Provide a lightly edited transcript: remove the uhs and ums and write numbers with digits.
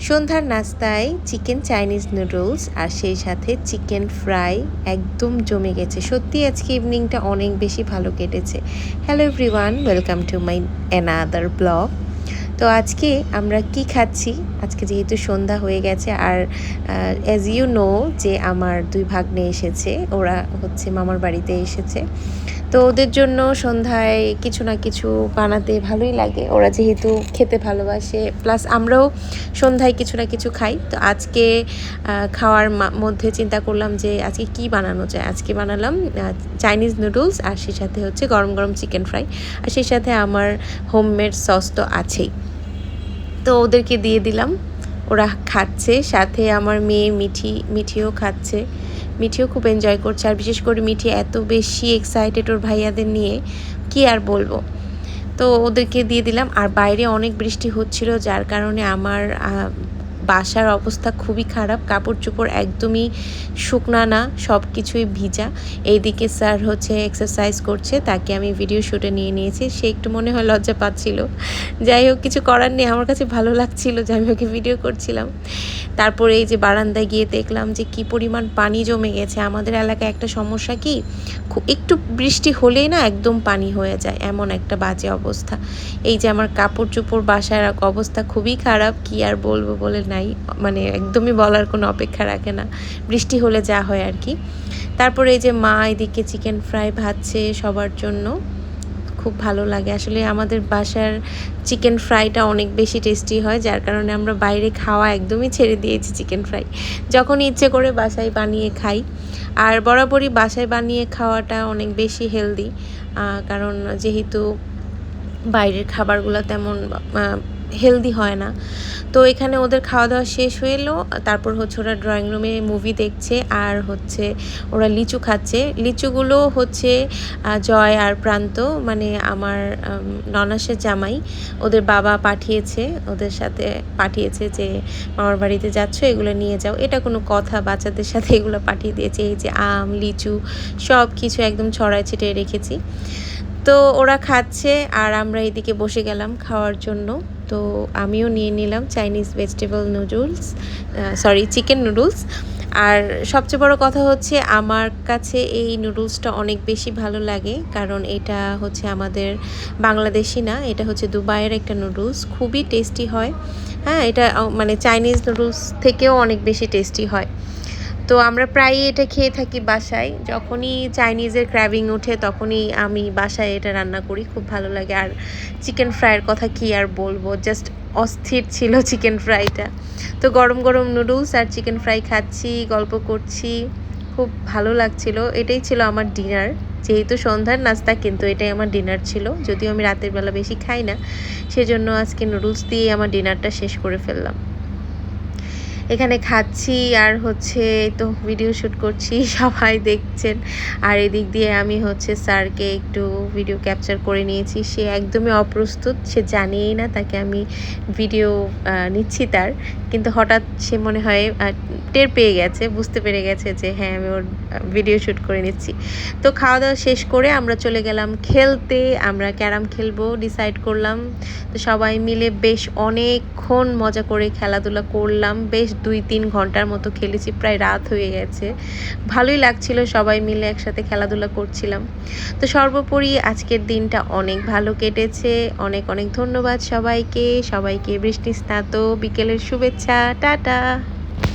সন্ধ্যার নাস্তায় chicken Chinese noodles আর সেই সাথে চিকেন ফ্রাই একদম জমে গেছে। সত্যি আজকে ইভিনিংটা অনেক বেশি ভালো কেটেছে। Hello everyone, welcome to my another blog. তো আজকে আমরা কি খাচ্ছি, আজকে যেহেতু সন্ধ্যা হয়ে গেছে আর অ্যাজ ইউ নো যে আমার দুই ভাগ্নে এসেছে, ওরা হচ্ছে মামার বাড়িতে এসেছে। তো ওদের জন্য সন্ধ্যায় কিছু না কিছু বানাতে ভালোই লাগে, ওরা যেহেতু খেতে ভালোবাসে, প্লাস আমরাও সন্ধ্যায় কিছু না কিছু খাই। তো আজকে খাওয়ার মধ্যে চিন্তা করলাম যে আজকে কি বানানো যায়। আজকে বানালাম চাইনিজ নুডলস আর সেই সাথে হচ্ছে গরম গরম চিকেন ফ্রাই, আর সেই সাথে আমার হোমমেড সস তো আছেই। তো ওদেরকে দিয়ে দিলাম, ওরা খাচ্ছে, সাথে আমার মেয়ে মিঠিও খাচ্ছে। মিঠিও খুব এনজয় করছে, আর বিশেষ করে মিঠি এত বেশি এক্সাইটেড ওর ভাইয়াদের নিয়ে, কি আর বলবো। তো ওদেরকে দিয়ে দিলাম। আর বাইরে অনেক বৃষ্টি হচ্ছিল, যার কারণে আমার বাসার অবস্থা খুবই খারাপ, কাপড় চোপড় একদমই শুকনা না, সব কিছুই ভিজা। এইদিকে স্যার হচ্ছে এক্সারসাইজ করছে, তাকে আমি ভিডিও শ্যুটে নিয়ে নিয়েছি। সে একটু মনে হয় লজ্জা পাচ্ছিল, যাই হোক কিছু করার নেই, আমার কাছে ভালো লাগছিল যে আমি ওকে ভিডিও করছিলাম। তারপরে এই যে বারান্দায় গিয়ে দেখলাম যে কি পরিমাণ পানি জমে গেছে। আমাদের এলাকায় একটা সমস্যা কি, একটু বৃষ্টি হলেই না একদম পানি হয়ে যায়, এমন একটা বাজে অবস্থা। এই যে আমার কাপড় চোপড় বাসার অবস্থা খুবই খারাপ, কি আর বলবো বলে নাই, মানে একদমই বলার কোনো অপেক্ষা রাখে না, বৃষ্টি হলে যা হয় আর কি। তারপরে এই যে মা এদিকে চিকেন ফ্রাই ভাজছে সবার জন্য, খুব ভালো লাগে আসলে। আমাদের বাসার চিকেন ফ্রাইটা অনেক বেশি টেস্টি হয়, যার কারণে আমরা বাইরে খাওয়া একদমই ছেড়ে দিয়েছি। চিকেন ফ্রাই যখন ইচ্ছে করে বাসায় বানিয়ে খাই, আর বরাবরই বাসায় বানিয়ে খাওয়াটা অনেক বেশি হেলদি, কারণ যেহেতু বাইরের খাবারগুলো তেমন হেলদি হয় না। তো এখানে ওদের খাওয়া দাওয়া শেষ হয়ে এলো, তারপর হচ্ছে ওরা ড্রয়িং রুমে মুভি দেখছে, আর হচ্ছে ওরা লিচু খাচ্ছে। লিচুগুলো হচ্ছে জয় আর প্রান্ত, মানে আমার ননাসের জামাই, ওদের বাবা পাঠিয়েছে, ওদের সাথে পাঠিয়েছে যে মামার বাড়িতে যাচ্ছ, এগুলো নিয়ে যাও। এটা কোনো কথা, বাচ্চাদের সাথে এগুলো পাঠিয়ে দিয়েছে। এই যে আম, লিচু সব কিছু একদম ছড়ায় ছিটিয়ে রেখেছি। তো ওরা খাচ্ছে আর আমরা এদিকে বসে গেলাম খাওয়ার জন্য। তো আমিও নিয়ে নিলাম Chinese vegetable noodles, chicken noodles. আর সবচেয়ে বড় কথা হচ্ছে আমার কাছে এই নুডলসটা অনেক বেশি ভালো লাগে, কারণ এটা হচ্ছে আমাদের বাংলাদেশি না, এটা হচ্ছে দুবাইয়ের একটা নুডলস, খুবই টেস্টি হয়। হ্যাঁ, এটা মানে চাইনিজ নুডলস থেকেও অনেক বেশি টেস্টি হয়। তো আমরা প্রায়ই এটা খেয়ে থাকি বাসায়, যখনই চাইনিজের ক্র্যাভিং ওঠে তখনই আমি বাসায় এটা রান্না করি, খুব ভালো লাগে। আর চিকেন ফ্রাইয়ের কথা কি আর বলবো, জাস্ট অস্থির ছিল চিকেন ফ্রাইটা। তো গরম গরম নুডলস আর চিকেন ফ্রাই খাচ্ছি, গল্প করছি, খুব ভালো লাগছিল। এটাই ছিল আমার ডিনার, যেহেতু সন্ধ্যার নাস্তা, কিন্তু এটাই আমার ডিনার ছিল। যদিও আমি রাতের বেলা বেশি খাই না, সেজন্য আজকে নুডলস দিয়ে আমার ডিনারটা শেষ করে ফেললাম। এখানে খাচ্ছি আর হচ্ছে তো ভিডিও শ্যুট করছি, সবাই দেখছেন। আর এদিক দিয়ে আমি হচ্ছে স্যারকে একটু ভিডিও ক্যাপচার করে নিয়েছি। সে একদমই অপ্রস্তুত, সে জানেই না তাকে আমি ভিডিও নিচ্ছি তার, কিন্তু হঠাৎ সে মনে হয় টের পেয়ে গেছে, বুঝতে পেরে গেছে যে হ্যাঁ আমি ওর ভিডিও শ্যুট করে নিচ্ছি। তো খাওয়া দাওয়া শেষ করে আমরা চলে গেলাম খেলতে, আমরা ক্যারাম খেলবো ডিসাইড করলাম। তো সবাই মিলে বেশ অনেকক্ষণ মজা করে খেলাধুলা করলাম, বেশ 2-3 ঘন্টার মতো খেলেছি, প্রায় রাত হয়ে গেছে। ভালোই লাগছিল, সবাই মিলে একসাথে খেলাধুলা করছিলাম। তো সর্বোপরি আজকের দিনটা অনেক ভালো কেটেছে। অনেক অনেক ধন্যবাদ সবাইকে, বৃষ্টি স্নাত বিকেলের শুভেচ্ছা, টাটা।